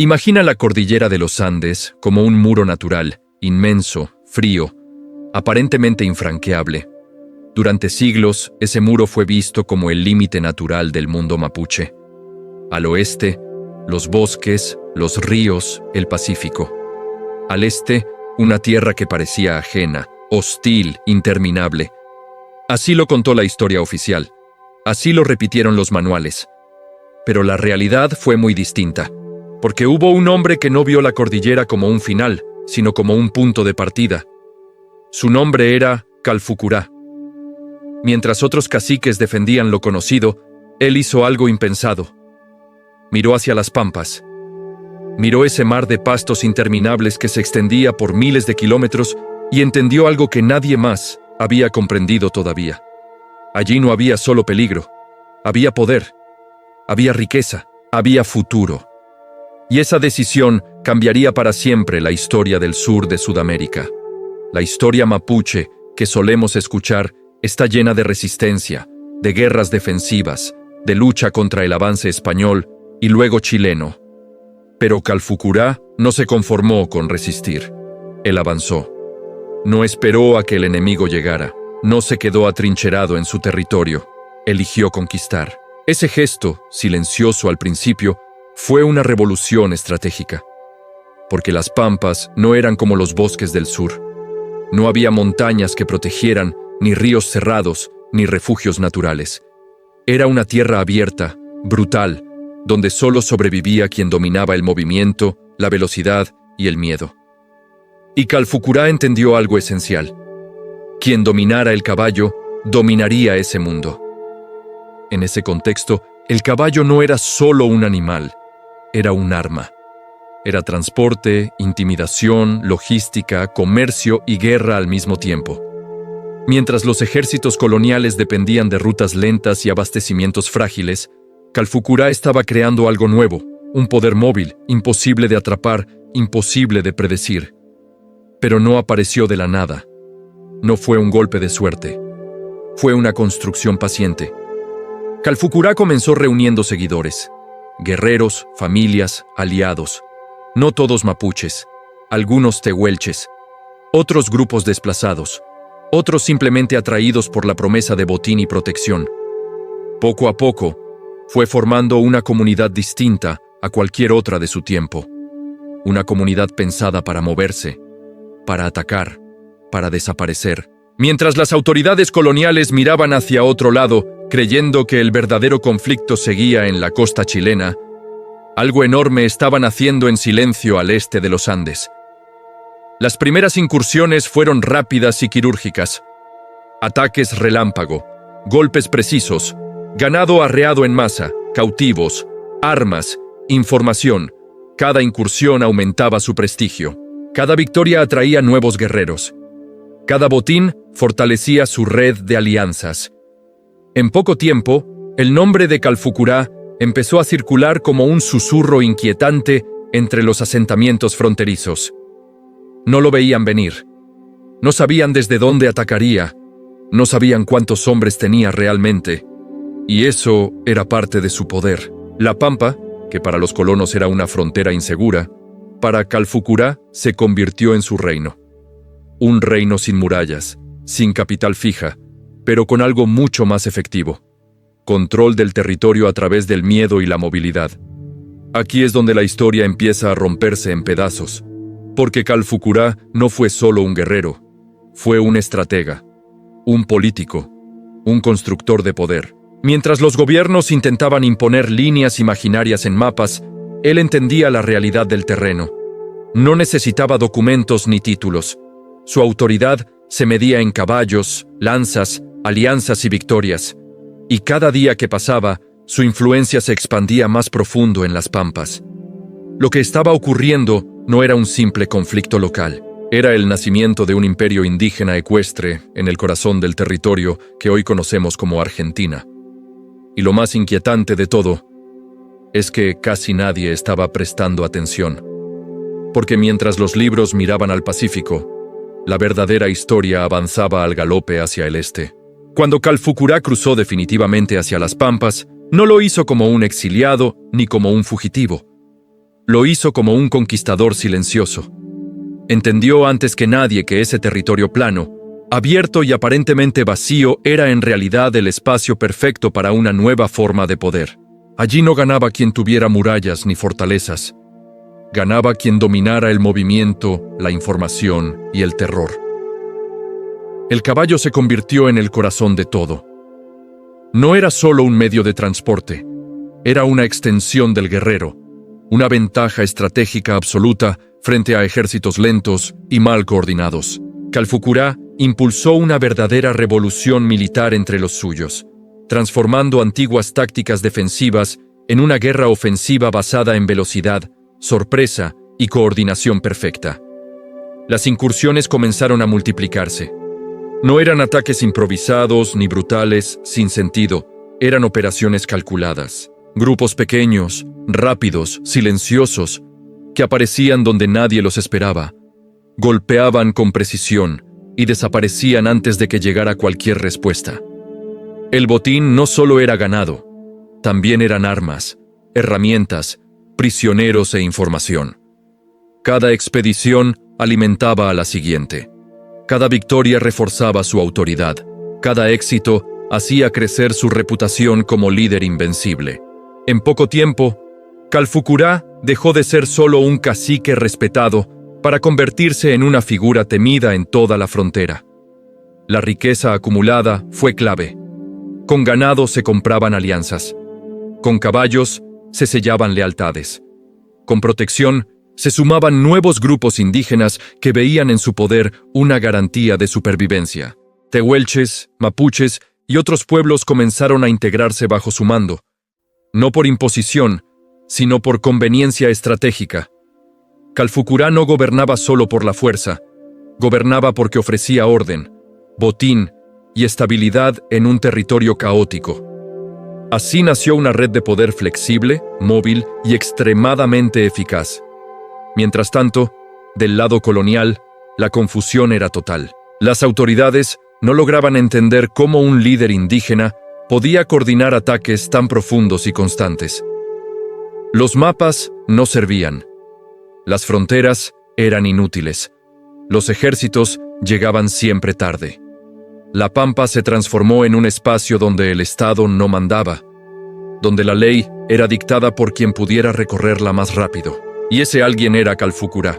Imagina la cordillera de los Andes como un muro natural, inmenso, frío, aparentemente infranqueable. Durante siglos, ese muro fue visto como el límite natural del mundo mapuche. Al oeste, los bosques, los ríos, el Pacífico. Al este, una tierra que parecía ajena, hostil, interminable. Así lo contó la historia oficial. Así lo repitieron los manuales. Pero la realidad fue muy distinta, porque hubo un hombre que no vio la cordillera como un final, sino como un punto de partida. Su nombre era Calfucurá. Mientras otros caciques defendían lo conocido, él hizo algo impensado. Miró hacia las pampas. Miró ese mar de pastos interminables que se extendía por miles de kilómetros y entendió algo que nadie más había comprendido todavía. Allí no había solo peligro, había poder, había riqueza, había futuro. Y esa decisión cambiaría para siempre la historia del sur de Sudamérica. La historia mapuche que solemos escuchar está llena de resistencia, de guerras defensivas, de lucha contra el avance español y luego chileno. Pero Calfucurá no se conformó con resistir. Él avanzó. No esperó a que el enemigo llegara. No se quedó atrincherado en su territorio. Eligió conquistar. Ese gesto, silencioso al principio, fue una revolución estratégica. Porque las pampas no eran como los bosques del sur. No había montañas que protegieran, ni ríos cerrados, ni refugios naturales. Era una tierra abierta, brutal, donde solo sobrevivía quien dominaba el movimiento, la velocidad y el miedo. Y Calfucurá entendió algo esencial. Quien dominara el caballo, dominaría ese mundo. En ese contexto, el caballo no era solo un animal, era un arma. Era transporte, intimidación, logística, comercio y guerra al mismo tiempo. Mientras los ejércitos coloniales dependían de rutas lentas y abastecimientos frágiles, Calfucurá estaba creando algo nuevo, un poder móvil, imposible de atrapar, imposible de predecir. Pero no apareció de la nada. No fue un golpe de suerte. Fue una construcción paciente. Calfucurá comenzó reuniendo seguidores, guerreros, familias, aliados. No todos mapuches, algunos tehuelches, otros grupos desplazados, otros simplemente atraídos por la promesa de botín y protección. Poco a poco, fue formando una comunidad distinta a cualquier otra de su tiempo. Una comunidad pensada para moverse, para atacar, para desaparecer. Mientras las autoridades coloniales miraban hacia otro lado, creyendo que el verdadero conflicto seguía en la costa chilena, algo enorme estaban haciendo en silencio al este de los Andes. Las primeras incursiones fueron rápidas y quirúrgicas. Ataques relámpago, golpes precisos, ganado arreado en masa, cautivos, armas, información. Cada incursión aumentaba su prestigio. Cada victoria atraía nuevos guerreros. Cada botín fortalecía su red de alianzas. En poco tiempo, el nombre de Calfucurá empezó a circular como un susurro inquietante entre los asentamientos fronterizos. No lo veían venir. No sabían desde dónde atacaría. No sabían cuántos hombres tenía realmente. Y eso era parte de su poder. La Pampa, que para los colonos era una frontera insegura, para Calfucurá se convirtió en su reino. Un reino sin murallas, sin capital fija, pero con algo mucho más efectivo. Control del territorio a través del miedo y la movilidad. Aquí es donde la historia empieza a romperse en pedazos, porque Calfucurá no fue solo un guerrero, fue un estratega, un político, un constructor de poder. Mientras los gobiernos intentaban imponer líneas imaginarias en mapas, él entendía la realidad del terreno. No necesitaba documentos ni títulos. Su autoridad se medía en caballos, lanzas, alianzas y victorias. Y cada día que pasaba, su influencia se expandía más profundo en las pampas. Lo que estaba ocurriendo no era un simple conflicto local. Era el nacimiento de un imperio indígena ecuestre en el corazón del territorio que hoy conocemos como Argentina. Y lo más inquietante de todo es que casi nadie estaba prestando atención. Porque mientras los libros miraban al Pacífico, la verdadera historia avanzaba al galope hacia el este. Cuando Calfucurá cruzó definitivamente hacia las pampas, no lo hizo como un exiliado ni como un fugitivo. Lo hizo como un conquistador silencioso. Entendió antes que nadie que ese territorio plano, abierto y aparentemente vacío, era en realidad el espacio perfecto para una nueva forma de poder. Allí no ganaba quien tuviera murallas ni fortalezas. Ganaba quien dominara el movimiento, la información y el terror. El caballo se convirtió en el corazón de todo. No era solo un medio de transporte, era una extensión del guerrero, una ventaja estratégica absoluta frente a ejércitos lentos y mal coordinados. Calfucurá impulsó una verdadera revolución militar entre los suyos, transformando antiguas tácticas defensivas en una guerra ofensiva basada en velocidad, sorpresa y coordinación perfecta. Las incursiones comenzaron a multiplicarse. No eran ataques improvisados ni brutales, sin sentido, eran operaciones calculadas. Grupos pequeños, rápidos, silenciosos, que aparecían donde nadie los esperaba. Golpeaban con precisión y desaparecían antes de que llegara cualquier respuesta. El botín no solo era ganado, también eran armas, herramientas, prisioneros e información. Cada expedición alimentaba a la siguiente. Cada victoria reforzaba su autoridad. Cada éxito hacía crecer su reputación como líder invencible. En poco tiempo, Calfucurá dejó de ser solo un cacique respetado para convertirse en una figura temida en toda la frontera. La riqueza acumulada fue clave. Con ganado se compraban alianzas. Con caballos se sellaban lealtades. Con protección se sumaban nuevos grupos indígenas que veían en su poder una garantía de supervivencia. Tehuelches, mapuches y otros pueblos comenzaron a integrarse bajo su mando, no por imposición, sino por conveniencia estratégica. Calfucurá no gobernaba solo por la fuerza, gobernaba porque ofrecía orden, botín y estabilidad en un territorio caótico. Así nació una red de poder flexible, móvil y extremadamente eficaz. Mientras tanto, del lado colonial, la confusión era total. Las autoridades no lograban entender cómo un líder indígena podía coordinar ataques tan profundos y constantes. Los mapas no servían. Las fronteras eran inútiles. Los ejércitos llegaban siempre tarde. La pampa se transformó en un espacio donde el Estado no mandaba, donde la ley era dictada por quien pudiera recorrerla más rápido. Y ese alguien era Calfucurá.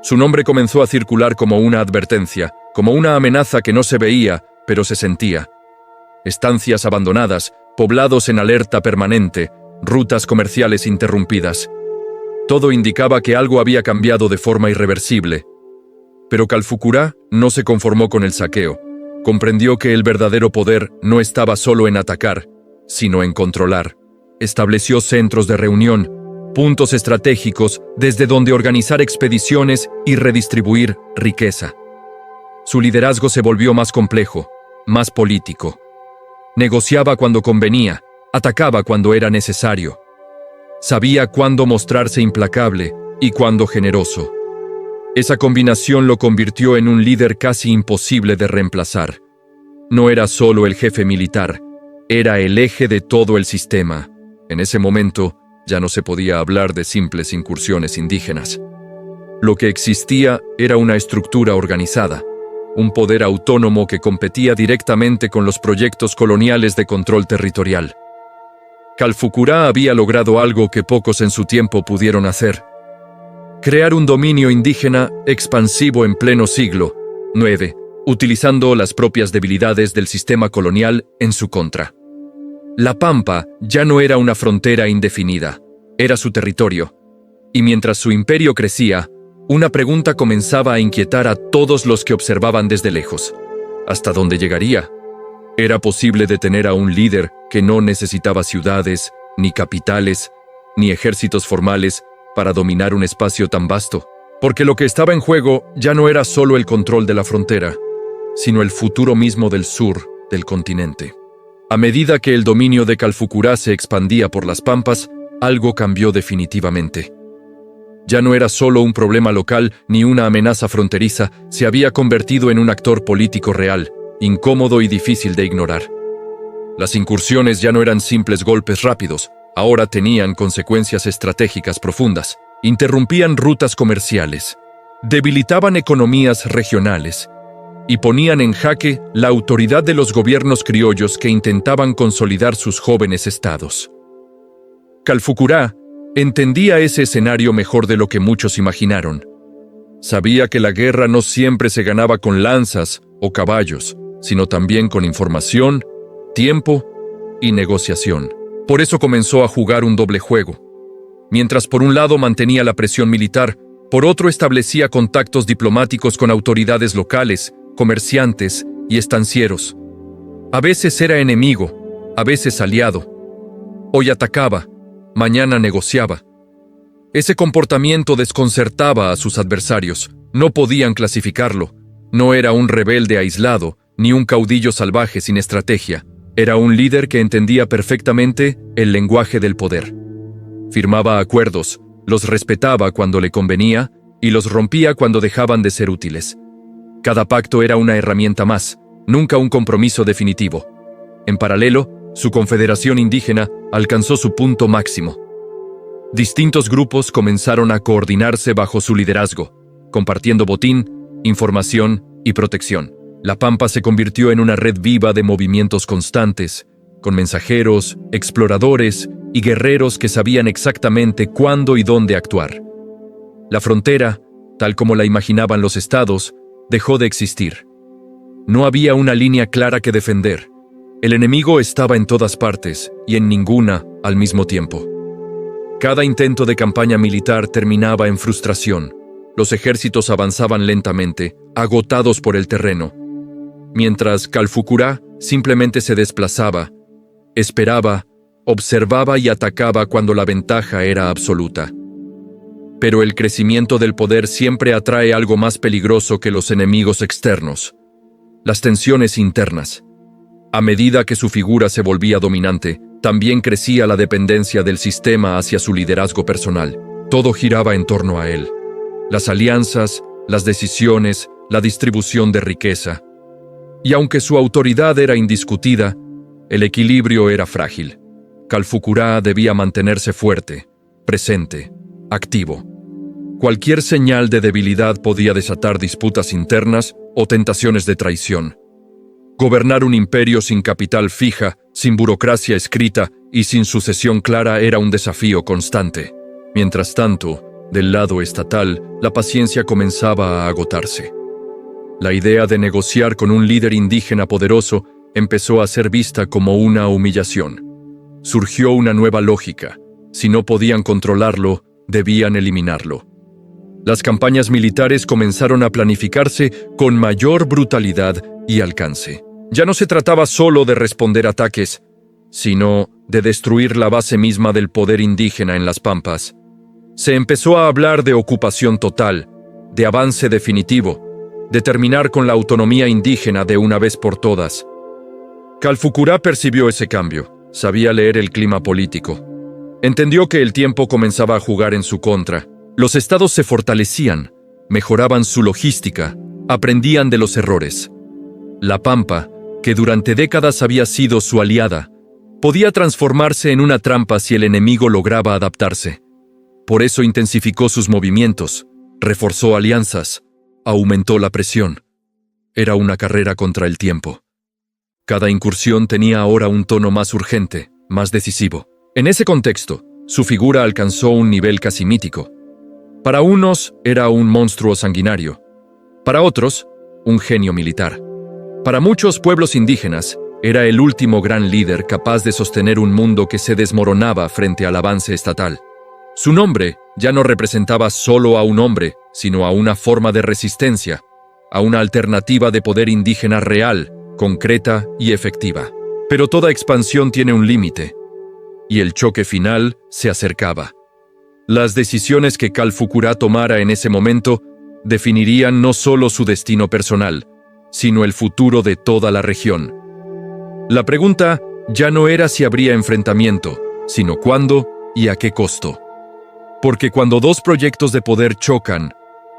Su nombre comenzó a circular como una advertencia, como una amenaza que no se veía, pero se sentía. Estancias abandonadas, poblados en alerta permanente, rutas comerciales interrumpidas. Todo indicaba que algo había cambiado de forma irreversible. Pero Calfucurá no se conformó con el saqueo. Comprendió que el verdadero poder no estaba solo en atacar, sino en controlar. Estableció centros de reunión, puntos estratégicos desde donde organizar expediciones y redistribuir riqueza. Su liderazgo se volvió más complejo, más político. Negociaba cuando convenía, atacaba cuando era necesario. Sabía cuándo mostrarse implacable y cuándo generoso. Esa combinación lo convirtió en un líder casi imposible de reemplazar. No era solo el jefe militar, era el eje de todo el sistema. En ese momento, ya no se podía hablar de simples incursiones indígenas. Lo que existía era una estructura organizada, un poder autónomo que competía directamente con los proyectos coloniales de control territorial. Calfucurá había logrado algo que pocos en su tiempo pudieron hacer: crear un dominio indígena expansivo en pleno siglo IX, utilizando las propias debilidades del sistema colonial en su contra. La Pampa ya no era una frontera indefinida, era su territorio. Y mientras su imperio crecía, una pregunta comenzaba a inquietar a todos los que observaban desde lejos. ¿Hasta dónde llegaría? ¿Era posible detener a un líder que no necesitaba ciudades, ni capitales, ni ejércitos formales para dominar un espacio tan vasto? Porque lo que estaba en juego ya no era solo el control de la frontera, sino el futuro mismo del sur del continente. A medida que el dominio de Calfucurá se expandía por las pampas, algo cambió definitivamente. Ya no era solo un problema local ni una amenaza fronteriza, se había convertido en un actor político real, incómodo y difícil de ignorar. Las incursiones ya no eran simples golpes rápidos, ahora tenían consecuencias estratégicas profundas. Interrumpían rutas comerciales, debilitaban economías regionales y ponían en jaque la autoridad de los gobiernos criollos que intentaban consolidar sus jóvenes estados. Calfucurá entendía ese escenario mejor de lo que muchos imaginaron. Sabía que la guerra no siempre se ganaba con lanzas o caballos, sino también con información, tiempo y negociación. Por eso comenzó a jugar un doble juego. Mientras por un lado mantenía la presión militar, por otro establecía contactos diplomáticos con autoridades locales, comerciantes y estancieros. A veces era enemigo, a veces aliado. Hoy atacaba, mañana negociaba. Ese comportamiento desconcertaba a sus adversarios. No podían clasificarlo. No era un rebelde aislado, ni un caudillo salvaje sin estrategia. Era un líder que entendía perfectamente el lenguaje del poder. Firmaba acuerdos, los respetaba cuando le convenía y los rompía cuando dejaban de ser útiles. Cada pacto era una herramienta más, nunca un compromiso definitivo. En paralelo, su confederación indígena alcanzó su punto máximo. Distintos grupos comenzaron a coordinarse bajo su liderazgo, compartiendo botín, información y protección. La Pampa se convirtió en una red viva de movimientos constantes, con mensajeros, exploradores y guerreros que sabían exactamente cuándo y dónde actuar. La frontera, tal como la imaginaban los estados, dejó de existir. No había una línea clara que defender. El enemigo estaba en todas partes y en ninguna al mismo tiempo. Cada intento de campaña militar terminaba en frustración. Los ejércitos avanzaban lentamente, agotados por el terreno, mientras Calfucurá simplemente se desplazaba, esperaba, observaba y atacaba cuando la ventaja era absoluta. Pero el crecimiento del poder siempre atrae algo más peligroso que los enemigos externos: las tensiones internas. A medida que su figura se volvía dominante, también crecía la dependencia del sistema hacia su liderazgo personal. Todo giraba en torno a él. Las alianzas, las decisiones, la distribución de riqueza. Y aunque su autoridad era indiscutida, el equilibrio era frágil. Calfucurá debía mantenerse fuerte, presente, activo. Cualquier señal de debilidad podía desatar disputas internas o tentaciones de traición. Gobernar un imperio sin capital fija, sin burocracia escrita y sin sucesión clara era un desafío constante. Mientras tanto, del lado estatal, la paciencia comenzaba a agotarse. La idea de negociar con un líder indígena poderoso empezó a ser vista como una humillación. Surgió una nueva lógica: si no podían controlarlo, debían eliminarlo. Las campañas militares comenzaron a planificarse con mayor brutalidad y alcance. Ya no se trataba solo de responder ataques, sino de destruir la base misma del poder indígena en las Pampas. Se empezó a hablar de ocupación total, de avance definitivo, de terminar con la autonomía indígena de una vez por todas. Calfucurá percibió ese cambio, sabía leer el clima político. Entendió que el tiempo comenzaba a jugar en su contra. Los estados se fortalecían, mejoraban su logística, aprendían de los errores. La Pampa, que durante décadas había sido su aliada, podía transformarse en una trampa si el enemigo lograba adaptarse. Por eso intensificó sus movimientos, reforzó alianzas, aumentó la presión. Era una carrera contra el tiempo. Cada incursión tenía ahora un tono más urgente, más decisivo. En ese contexto, su figura alcanzó un nivel casi mítico. Para unos era un monstruo sanguinario, para otros, un genio militar. Para muchos pueblos indígenas, era el último gran líder capaz de sostener un mundo que se desmoronaba frente al avance estatal. Su nombre ya no representaba solo a un hombre, sino a una forma de resistencia, a una alternativa de poder indígena real, concreta y efectiva. Pero toda expansión tiene un límite, y el choque final se acercaba. Las decisiones que Calfucurá tomara en ese momento definirían no solo su destino personal, sino el futuro de toda la región. La pregunta ya no era si habría enfrentamiento, sino cuándo y a qué costo. Porque cuando dos proyectos de poder chocan,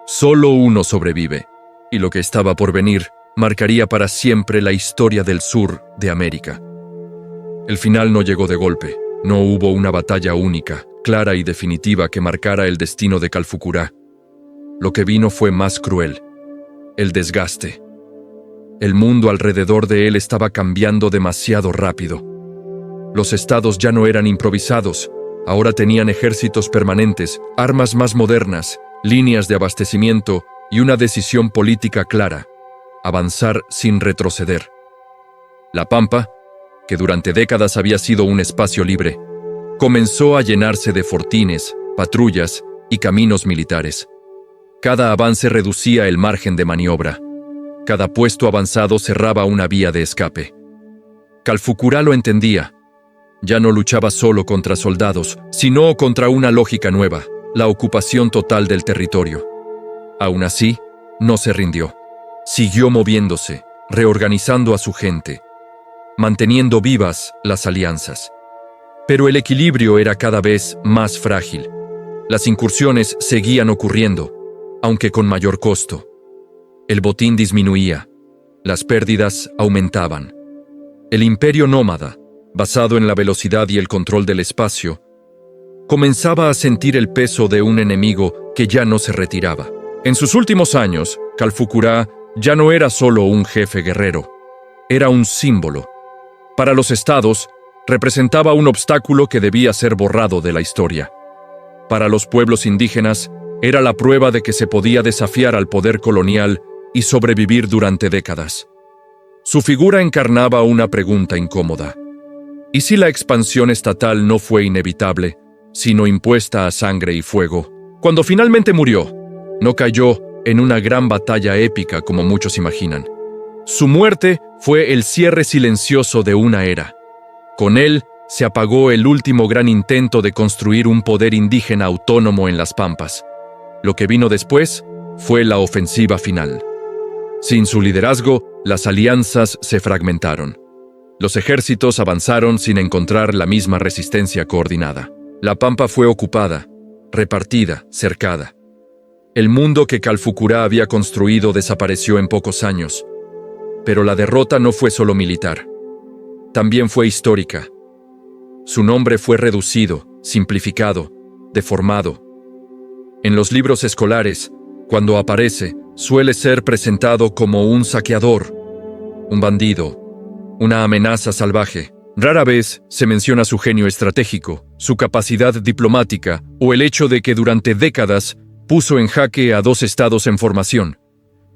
solo uno sobrevive, y lo que estaba por venir marcaría para siempre la historia del sur de América. El final no llegó de golpe. No hubo una batalla única, clara y definitiva que marcara el destino de Calfucurá. Lo que vino fue más cruel: el desgaste. El mundo alrededor de él estaba cambiando demasiado rápido. Los estados ya no eran improvisados, ahora tenían ejércitos permanentes, armas más modernas, líneas de abastecimiento y una decisión política clara: avanzar sin retroceder. La Pampa, que durante décadas había sido un espacio libre, comenzó a llenarse de fortines, patrullas y caminos militares. Cada avance reducía el margen de maniobra. Cada puesto avanzado cerraba una vía de escape. Calfucurá lo entendía. Ya no luchaba solo contra soldados, sino contra una lógica nueva: la ocupación total del territorio. Aún así, no se rindió. Siguió moviéndose, reorganizando a su gente, manteniendo vivas las alianzas. Pero el equilibrio era cada vez más frágil. Las incursiones seguían ocurriendo, aunque con mayor costo. El botín disminuía, las pérdidas aumentaban. El imperio nómada, basado en la velocidad y el control del espacio, comenzaba a sentir el peso de un enemigo que ya no se retiraba. En sus últimos años, Calfucurá ya no era solo un jefe guerrero, era un símbolo. Para los estados, representaba un obstáculo que debía ser borrado de la historia. Para los pueblos indígenas, era la prueba de que se podía desafiar al poder colonial y sobrevivir durante décadas. Su figura encarnaba una pregunta incómoda: ¿y si la expansión estatal no fue inevitable, sino impuesta a sangre y fuego? Cuando finalmente murió, no cayó en una gran batalla épica como muchos imaginan. Su muerte fue el cierre silencioso de una era. Con él se apagó el último gran intento de construir un poder indígena autónomo en las Pampas. Lo que vino después fue la ofensiva final. Sin su liderazgo, las alianzas se fragmentaron. Los ejércitos avanzaron sin encontrar la misma resistencia coordinada. La Pampa fue ocupada, repartida, cercada. El mundo que Calfucurá había construido desapareció en pocos años. Pero la derrota no fue solo militar. También fue histórica. Su nombre fue reducido, simplificado, deformado. En los libros escolares, cuando aparece, suele ser presentado como un saqueador, un bandido, una amenaza salvaje. Rara vez se menciona su genio estratégico, su capacidad diplomática o el hecho de que durante décadas puso en jaque a dos estados en formación.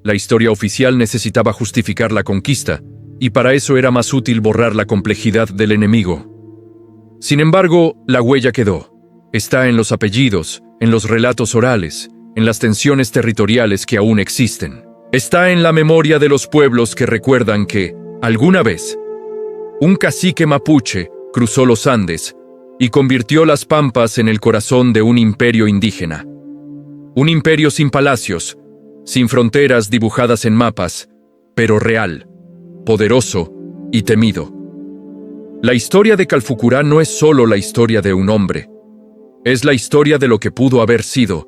La historia oficial necesitaba justificar la conquista, y para eso era más útil borrar la complejidad del enemigo. Sin embargo, la huella quedó. Está en los apellidos, en los relatos orales, en las tensiones territoriales que aún existen. Está en la memoria de los pueblos que recuerdan que, alguna vez, un cacique mapuche cruzó los Andes y convirtió las Pampas en el corazón de un imperio indígena. Un imperio sin palacios, sin fronteras dibujadas en mapas, pero real, poderoso y temido. La historia de Calfucurá no es solo la historia de un hombre. Es la historia de lo que pudo haber sido,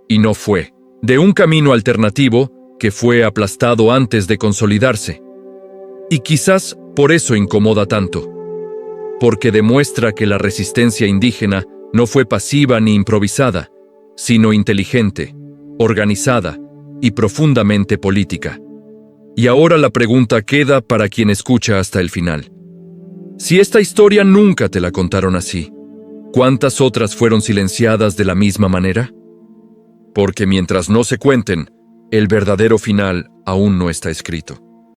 y no fue. De un camino alternativo que fue aplastado antes de consolidarse. Y quizás por eso incomoda tanto. Porque demuestra que la resistencia indígena no fue pasiva ni improvisada, sino inteligente, organizada y profundamente política. Y ahora la pregunta queda para quien escucha hasta el final. Si esta historia nunca te la contaron así, ¿cuántas otras fueron silenciadas de la misma manera? Porque mientras no se cuenten, el verdadero final aún no está escrito.